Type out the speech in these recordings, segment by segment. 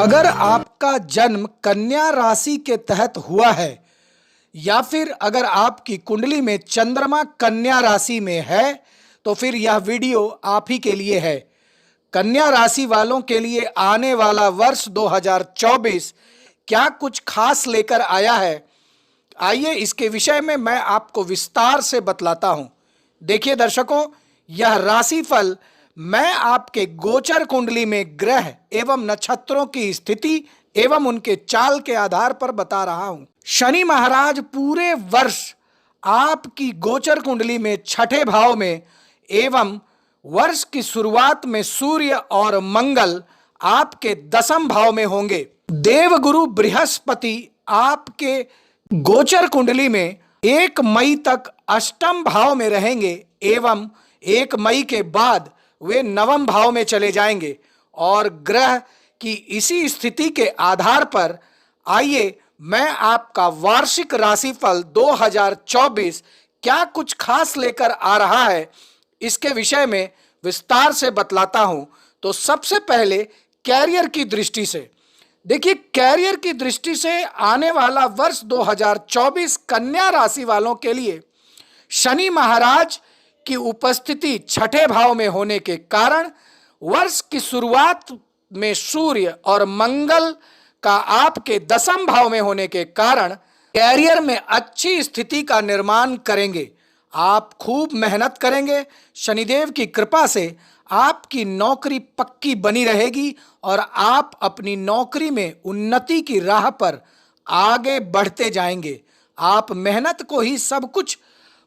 अगर आपका जन्म कन्या राशि के तहत हुआ है या फिर अगर आपकी कुंडली में चंद्रमा कन्या राशि में है तो फिर यह वीडियो आप ही के लिए है। कन्या राशि वालों के लिए आने वाला वर्ष 2024 क्या कुछ खास लेकर आया है, आइए इसके विषय में मैं आपको विस्तार से बतलाता हूं। देखिए दर्शकों, यह राशिफल मैं आपके गोचर कुंडली में ग्रह एवं नक्षत्रों की स्थिति एवं उनके चाल के आधार पर बता रहा हूं। शनि महाराज पूरे वर्ष आपकी गोचर कुंडली में छठे भाव में एवं वर्ष की शुरुआत में सूर्य और मंगल आपके दसम भाव में होंगे। देवगुरु बृहस्पति आपके गोचर कुंडली में 1 मई तक अष्टम भाव में रहेंगे एवं 1 मई के बाद वे नवम भाव में चले जाएंगे। और ग्रह की इसी स्थिति के आधार पर आइए मैं आपका वार्षिक राशिफल 2024 क्या कुछ खास लेकर आ रहा है, इसके विषय में विस्तार से बतलाता हूं। तो सबसे पहले कैरियर की दृष्टि से देखिए, कैरियर की दृष्टि से आने वाला वर्ष 2024 कन्या राशि वालों के लिए शनि महाराज की उपस्थिति छठे भाव में होने के कारण वर्ष की शुरुआत में सूर्य और मंगल का आपके दसम भाव में होने के कारण कैरियर में अच्छी स्थिति का निर्माण करेंगे। आप खूब मेहनत करेंगे। शनिदेव की कृपा से आपकी नौकरी पक्की बनी रहेगी और आप अपनी नौकरी में उन्नति की राह पर आगे बढ़ते जाएंगे। आप मेहनत को ही सब कुछ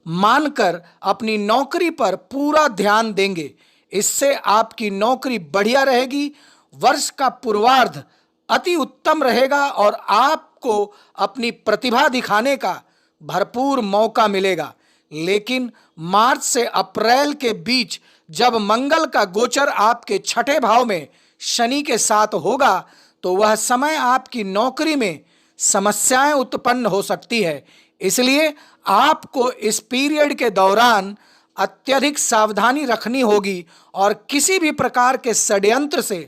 मानकर अपनी नौकरी पर पूरा ध्यान देंगे। इससे आपकी नौकरी बढ़िया रहेगी। वर्ष का पूर्वार्ध अति उत्तम रहेगा और आपको अपनी प्रतिभा दिखाने का भरपूर मौका मिलेगा। लेकिन मार्च से अप्रैल के बीच जब मंगल का गोचर आपके छठे भाव में शनि के साथ होगा तो वह समय आपकी नौकरी में समस्याएं उत्पन्न हो सकती है। इसलिए आपको इस पीरियड के दौरान अत्यधिक सावधानी रखनी होगी और किसी भी प्रकार के षड्यंत्र से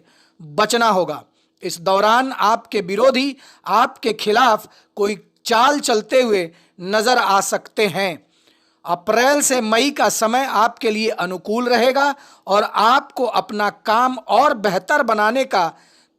बचना होगा। इस दौरान आपके विरोधी आपके खिलाफ कोई चाल चलते हुए नजर आ सकते हैं। अप्रैल से मई का समय आपके लिए अनुकूल रहेगा और आपको अपना काम और बेहतर बनाने का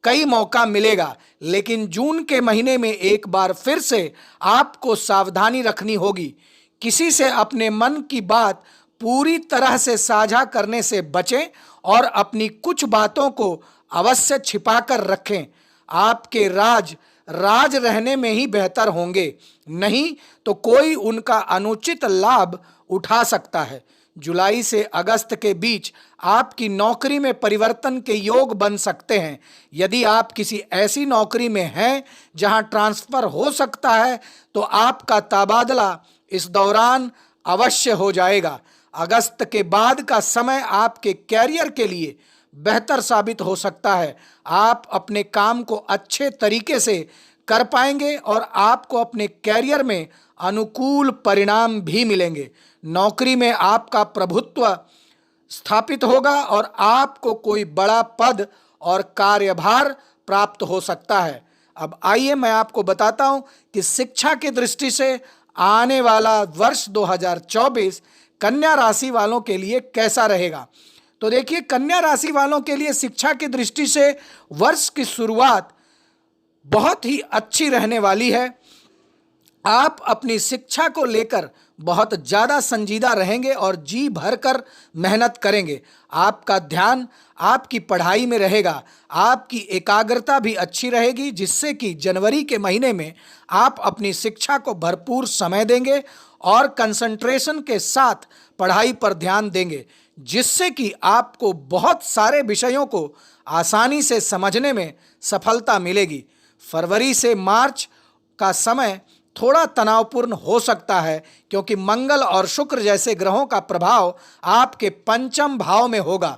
कई मौका मिलेगा। लेकिन जून के महीने में एक बार फिर से आपको सावधानी रखनी होगी। किसी से अपने मन की बात पूरी तरह से साझा करने से बचें और अपनी कुछ बातों को अवश्य छिपाकर रखें। आपके राज रहने में ही बेहतर होंगे, नहीं तो कोई उनका अनुचित लाभ उठा सकता है। जुलाई से अगस्त के बीच आपकी नौकरी में परिवर्तन के योग बन सकते हैं। यदि आप किसी ऐसी नौकरी में हैं जहां ट्रांसफर हो सकता है तो आपका तबादला इस दौरान अवश्य हो जाएगा। अगस्त के बाद का समय आपके कैरियर के लिए बेहतर साबित हो सकता है। आप अपने काम को अच्छे तरीके से कर पाएंगे और आपको अपने कैरियर में अनुकूल परिणाम भी मिलेंगे। नौकरी में आपका प्रभुत्व स्थापित होगा और आपको कोई बड़ा पद और कार्यभार प्राप्त हो सकता है। अब आइए मैं आपको बताता हूं कि शिक्षा की दृष्टि से आने वाला वर्ष 2024 कन्या राशि वालों के लिए कैसा रहेगा। तो देखिए, कन्या राशि वालों के लिए शिक्षा की दृष्टि से वर्ष की शुरुआत बहुत ही अच्छी रहने वाली है। आप अपनी शिक्षा को लेकर बहुत ज़्यादा संजीदा रहेंगे और जी भरकर मेहनत करेंगे। आपका ध्यान आपकी पढ़ाई में रहेगा। आपकी एकाग्रता भी अच्छी रहेगी, जिससे कि जनवरी के महीने में आप अपनी शिक्षा को भरपूर समय देंगे और कंसंट्रेशन के साथ पढ़ाई पर ध्यान देंगे, जिससे कि आपको बहुत सारे विषयों को आसानी से समझने में सफलता मिलेगी। फरवरी से मार्च का समय थोड़ा तनावपूर्ण हो सकता है, क्योंकि मंगल और शुक्र जैसे ग्रहों का प्रभाव आपके पंचम भाव में होगा,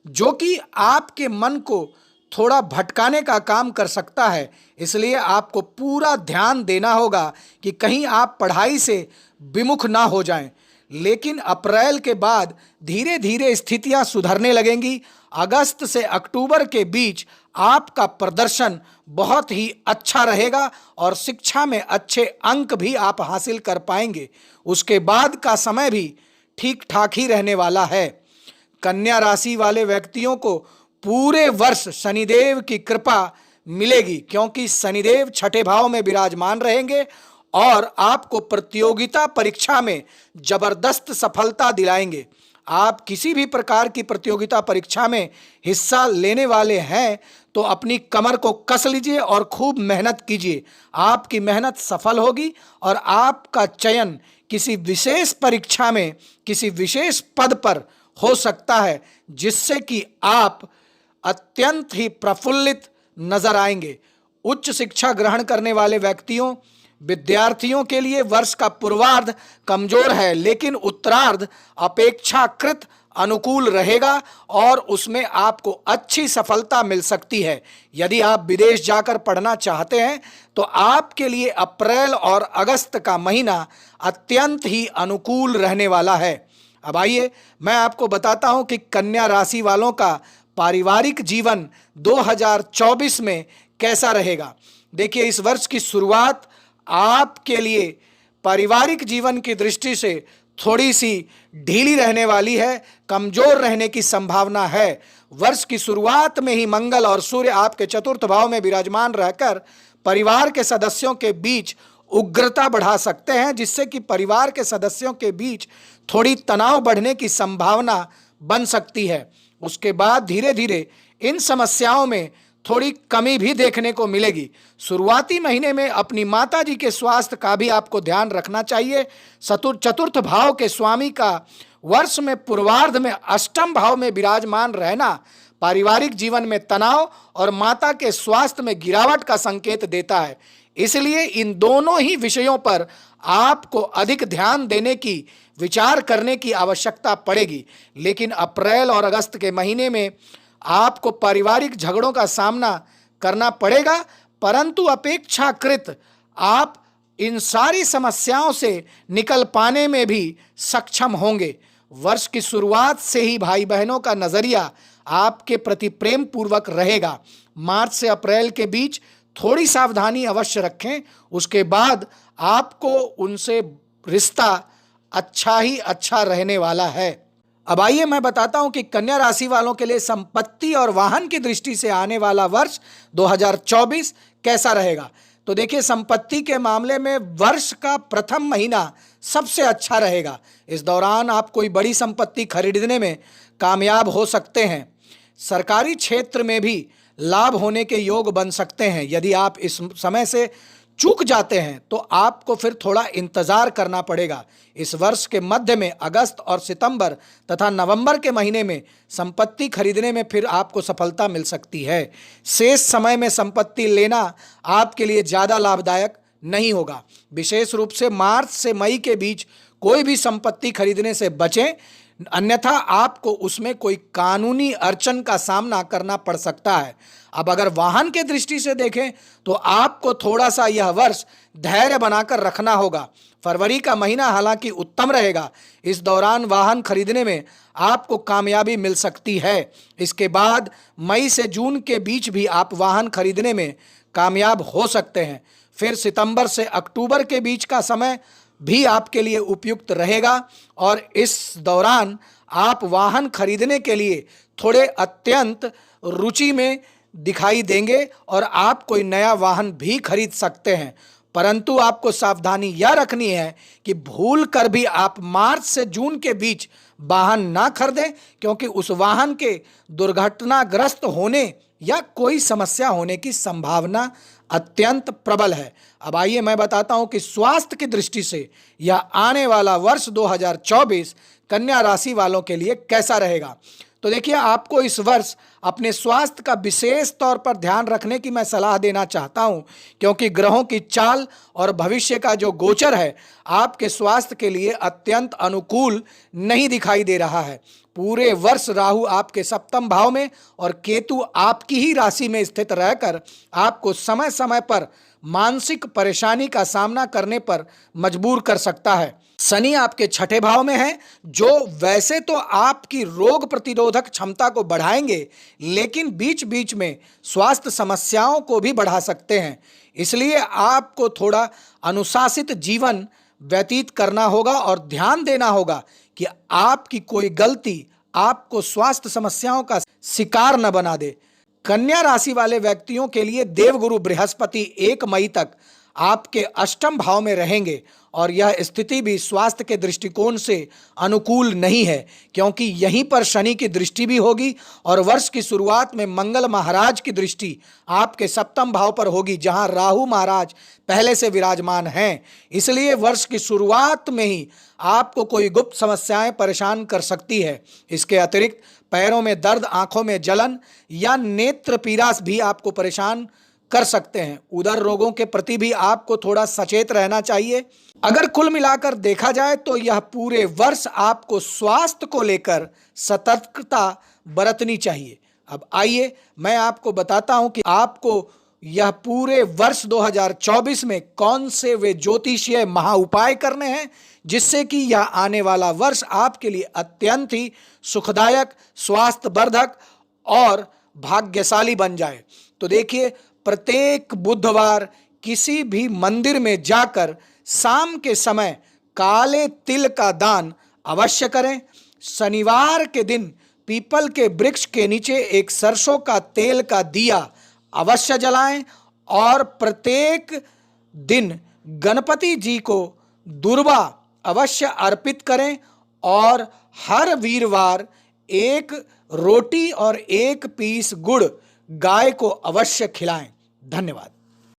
जो कि आपके मन को थोड़ा भटकाने का काम कर सकता है। इसलिए आपको पूरा ध्यान देना होगा कि कहीं आप पढ़ाई से विमुख ना हो जाएं। लेकिन अप्रैल के बाद धीरे धीरे स्थितियां सुधरने लगेंगी। अगस्त से अक्टूबर के बीच आपका प्रदर्शन बहुत ही अच्छा रहेगा और शिक्षा में अच्छे अंक भी आप हासिल कर पाएंगे। उसके बाद का समय भी ठीक ठाक ही रहने वाला है। कन्या राशि वाले व्यक्तियों को पूरे वर्ष शनिदेव की कृपा मिलेगी, क्योंकि शनिदेव छठे भाव में विराजमान रहेंगे और आपको प्रतियोगिता परीक्षा में जबरदस्त सफलता दिलाएंगे। आप किसी भी प्रकार की प्रतियोगिता परीक्षा में हिस्सा लेने वाले हैं तो अपनी कमर को कस लीजिए और खूब मेहनत कीजिए। आपकी मेहनत सफल होगी और आपका चयन किसी विशेष परीक्षा में किसी विशेष पद पर हो सकता है, जिससे कि आप अत्यंत ही प्रफुल्लित नजर आएंगे। उच्च शिक्षा ग्रहण करने वाले व्यक्तियों विद्यार्थियों के लिए वर्ष का पूर्वार्ध कमजोर है, लेकिन उत्तरार्ध अपेक्षाकृत अनुकूल रहेगा और उसमें आपको अच्छी सफलता मिल सकती है। यदि आप विदेश जाकर पढ़ना चाहते हैं तो आपके लिए अप्रैल और अगस्त का महीना अत्यंत ही अनुकूल रहने वाला है। अब आइए मैं आपको बताता हूं कि कन्या राशि वालों का पारिवारिक जीवन 2024 में कैसा रहेगा। देखिए, इस वर्ष की शुरुआत आपके लिए पारिवारिक जीवन की दृष्टि से थोड़ी सी ढीली रहने वाली है, कमजोर रहने की संभावना है। वर्ष की शुरुआत में ही मंगल और सूर्य आपके चतुर्थ भाव में विराजमान रहकर परिवार के सदस्यों के बीच उग्रता बढ़ा सकते हैं, जिससे कि परिवार के सदस्यों के बीच थोड़ी तनाव बढ़ने की संभावना बन सकती है। उसके बाद धीरे धीरे इन समस्याओं में थोड़ी कमी भी देखने को मिलेगी। शुरुआती महीने में अपनी माता जी के स्वास्थ्य का भी आपको ध्यान रखना चाहिए। चतुर्थ भाव के स्वामी का वर्ष में पूर्वार्ध में अष्टम भाव में विराजमान रहना पारिवारिक जीवन में तनाव और माता के स्वास्थ्य में गिरावट का संकेत देता है। इसलिए इन दोनों ही विषयों पर आपको अधिक ध्यान देने की विचार करने की आवश्यकता पड़ेगी। लेकिन अप्रैल और अगस्त के महीने में आपको पारिवारिक झगड़ों का सामना करना पड़ेगा, परंतु अपेक्षाकृत आप इन सारी समस्याओं से निकल पाने में भी सक्षम होंगे। वर्ष की शुरुआत से ही भाई बहनों का नजरिया आपके प्रति प्रेम पूर्वक रहेगा। मार्च से अप्रैल के बीच थोड़ी सावधानी अवश्य रखें, उसके बाद आपको उनसे रिश्ता अच्छा ही अच्छा रहने वाला है। अब आइए मैं बताता हूं कि कन्या राशि वालों के लिए संपत्ति और वाहन की दृष्टि से आने वाला वर्ष 2024 कैसा रहेगा। तो देखिए, संपत्ति के मामले में वर्ष का प्रथम महीना सबसे अच्छा रहेगा। इस दौरान आप कोई बड़ी संपत्ति खरीदने में कामयाब हो सकते हैं। सरकारी क्षेत्र में भी लाभ होने के योग बन सकते हैं। यदि आप इस समय से चूक जाते हैं तो आपको फिर थोड़ा इंतजार करना पड़ेगा। इस वर्ष के मध्य में अगस्त और सितंबर तथा नवंबर के महीने में संपत्ति खरीदने में फिर आपको सफलता मिल सकती है। शेष समय में संपत्ति लेना आपके लिए ज़्यादा लाभदायक नहीं होगा। विशेष रूप से मार्च से मई के बीच कोई भी संपत्ति खरीदने से बचें, अन्यथा आपको उसमें कोई कानूनी अड़चन का सामना करना पड़ सकता है। अब अगर वाहन के दृष्टि से देखें तो आपको थोड़ा सा यह वर्ष धैर्य बनाकर रखना होगा। फरवरी का महीना हालांकि उत्तम रहेगा। इस दौरान वाहन खरीदने में आपको कामयाबी मिल सकती है। इसके बाद मई से जून के बीच भी आप वाहन खरीदने में कामयाब हो सकते हैं। फिर सितंबर से अक्टूबर के बीच का समय भी आपके लिए उपयुक्त रहेगा और इस दौरान आप वाहन खरीदने के लिए थोड़े अत्यंत रुचि में दिखाई देंगे और आप कोई नया वाहन भी खरीद सकते हैं। परंतु आपको सावधानी यह रखनी है कि भूल कर भी आप मार्च से जून के बीच वाहन ना खरीदें, क्योंकि उस वाहन के दुर्घटनाग्रस्त होने या कोई समस्या होने की संभावना अत्यंत प्रबल है। अब आइए मैं बताता हूं कि स्वास्थ्य की दृष्टि से यह आने वाला वर्ष 2024 कन्या राशि वालों के लिए कैसा रहेगा। तो देखिए, आपको इस वर्ष अपने स्वास्थ्य का विशेष तौर पर ध्यान रखने की मैं सलाह देना चाहता हूं, क्योंकि ग्रहों की चाल और भविष्य का जो गोचर है आपके स्वास्थ्य के लिए अत्यंत अनुकूल नहीं दिखाई दे रहा है। पूरे वर्ष राहु आपके सप्तम भाव में और केतु आपकी ही राशि में स्थित रहकर आपको समय समय पर मानसिक परेशानी का सामना करने पर मजबूर कर सकता है। शनि आपके छठे भाव में है, जो वैसे तो आपकी रोग प्रतिरोधक क्षमता को बढ़ाएंगे, लेकिन बीच बीच में स्वास्थ्य समस्याओं को भी बढ़ा सकते हैं। इसलिए आपको थोड़ा अनुशासित जीवन व्यतीत करना होगा और ध्यान देना होगा कि आपकी कोई गलती आपको स्वास्थ्य समस्याओं का शिकार न बना दे। कन्या राशि वाले व्यक्तियों के लिए देवगुरु बृहस्पति 1 मई तक आपके अष्टम भाव में रहेंगे और यह स्थिति भी स्वास्थ्य के दृष्टिकोण से अनुकूल नहीं है, क्योंकि यहीं पर शनि की दृष्टि भी होगी और वर्ष की शुरुआत में मंगल महाराज की दृष्टि आपके सप्तम भाव पर होगी, जहां राहु महाराज पहले से विराजमान हैं। इसलिए वर्ष की शुरुआत में ही आपको कोई गुप्त समस्याएं परेशान कर सकती है। इसके अतिरिक्त पैरों में दर्द, आंखों में जलन या नेत्र पीड़ा भी आपको परेशान कर सकते हैं। उदर रोगों के प्रति भी आपको थोड़ा सचेत रहना चाहिए। अगर कुल मिलाकर देखा जाए तो यह पूरे वर्ष आपको स्वास्थ्य को लेकर सतर्कता बरतनी चाहिए। अब आइए मैं आपको बताता हूं कि आपको यह पूरे वर्ष 2024 में कौन से वे ज्योतिषीय महा उपाय करने हैं, जिससे कि यह आने वाला वर्ष आपके लिए अत्यंत ही सुखदायक, स्वास्थ्यवर्धक और भाग्यशाली बन जाए। तो देखिए, प्रत्येक बुधवार किसी भी मंदिर में जाकर शाम के समय काले तिल का दान अवश्य करें। शनिवार के दिन पीपल के वृक्ष के नीचे एक सरसों का तेल का दिया अवश्य जलाएं और प्रत्येक दिन गणपति जी को दुर्वा अवश्य अर्पित करें और हर वीरवार एक रोटी और एक पीस गुड़ गाय को अवश्य खिलाएं। धन्यवाद।